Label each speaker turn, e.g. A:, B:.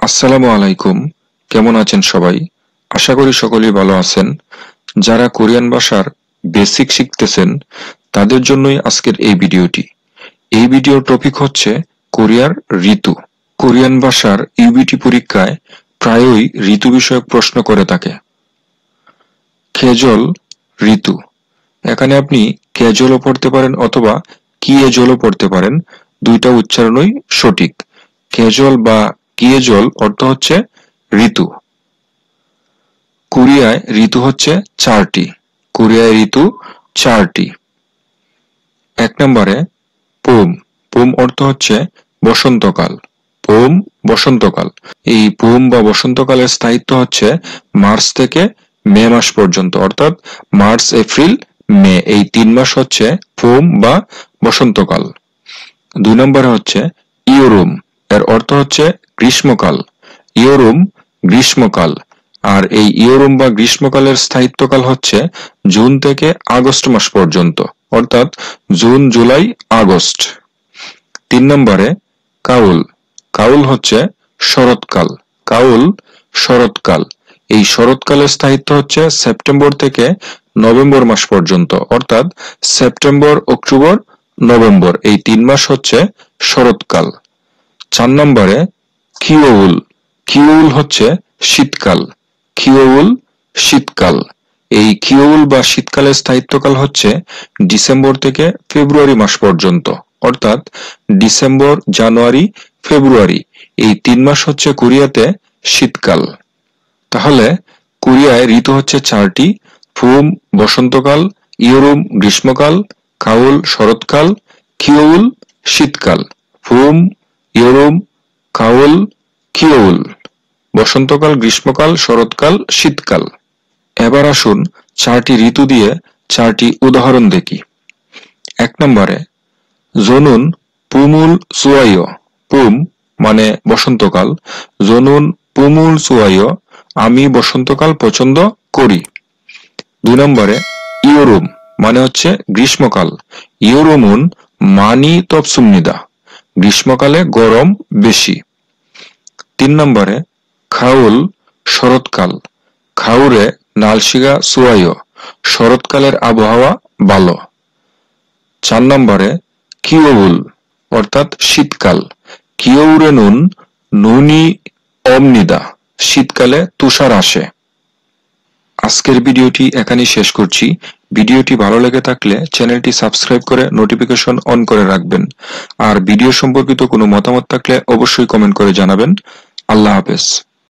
A: আসসালামু আলাইকুম। কেমন আছেন সবাই? আশা করি সকলেই ভালো আছেন। যারা কোরিয়ান ভাষার বেসিক শিখতেছেন তাদের জন্যই আজকের এই ভিডিওটি। এই ভিডিওর টপিক হচ্ছে কোরিয়ার ঋতু। কোরিয়ান ভাষার ইউবিটি পরীক্ষায় প্রায়ই ঋতু বিষয়ক প্রশ্ন করে থাকে। কেজল ঋতু। এখানে আপনি কেজলও পড়তে পারেন অথবা কিয়েজলও পড়তে পারেন, দুইটা উচ্চারণই সঠিক। কেজল বা কিয়েজল অর্থ হচ্ছে ঋতু। কোরিয়ায় ঋতু হচ্ছে চারটি। কোরিয়ায় ঋতু চারটি। 1 নম্বরে পোম। পোম অর্থ হচ্ছে বসন্তকাল। পোম বসন্তকাল। এই পোম বা বসন্তকালের স্থায়িত্ব হচ্ছে মার্চ থেকে মে মাস পর্যন্ত, অর্থাৎ মার্চ, এপ্রিল, মে, এই 3 মাস হচ্ছে পোম বা বসন্তকাল। 2 নম্বরে হচ্ছে ইয়োরুম। এর অর্থ হচ্ছে গ্রীষ্মকাল। ইয়োরুম গ্রীষ্মকাল। আর এই ইয়োরুম বা গ্রীষ্মকালের স্থায়িত্বকাল হচ্ছে জুন থেকে আগস্ট মাস পর্যন্ত, অর্থাৎ জুন, জুলাই, আগস্ট। 3 নম্বরে কাউল। কাউল হচ্ছে শরৎকাল। কাউল শরৎকাল। এই শরৎকালের স্থায়িত্ব হচ্ছে সেপ্টেম্বর থেকে নভেম্বর মাস পর্যন্ত, অর্থাৎ সেপ্টেম্বর, অক্টোবর, নভেম্বর, এই 3 মাস হচ্ছে শরৎকাল। 4 নম্বরে কিউল। কিউল হচ্ছে শীতকাল। কিউল শীতকাল। এই কিউল বা শীতকালের স্থায়িত্বকাল হচ্ছে ডিসেম্বর থেকে ফেব্রুয়ারি মাস পর্যন্ত, অর্থাৎ ডিসেম্বর, জানুয়ারি, ফেব্রুয়ারি, এই 3 মাস হচ্ছে কোরিয়াতে শীতকাল। তাহলে কোরিয়ায় ঋতু হচ্ছে চারটি: পোম বসন্তকাল, ইয়োরুম গ্রীষ্মকাল, কাউল শরৎকাল, কিউল শীতকাল। পোম, ইয়োরুম, কাউল, কিউল। বসন্তকাল, গ্রীষ্মকাল, শরৎকাল, শীতকাল। এবার আসুন চারটি ঋতু দিয়ে চারটি উদাহরণ দেখি। 1 নম্বরে জনুন পুমুল সুয়াইয়। পুম মানে বসন্তকাল। জনুন পুমুল সুয়াইয়, আমি বসন্তকাল পছন্দ করি। 2 নম্বরে ইয়োরুম মানে হচ্ছে গ্রীষ্মকাল। ইয়োরুমুন মানি তপসুমনিদা, গ্রীষ্মকালে গরম বেশি। 3 নম্বরে খাউল শরৎকাল। খাউরে নালশিগা সুয়াইয়, শরৎকালের আবহাওয়া ভালো। 4 নম্বরে কিউল অর্থাৎ শীতকাল। কিউরে নুন নুনি অমনিদা, শীতকালে তুষার আসে। আজকের ভিডিওটি এখানেই শেষ করছি। ভিডিওটি ভালো লেগে থাকলে চ্যানেলটি সাবস্ক্রাইব করে নোটিফিকেশন অন করে রাখবেন। আর ভিডিও সম্পর্কিত কোনো মতামত থাকলে অবশ্যই কমেন্ট করে জানাবেন। আল্লাহ হাফেজ।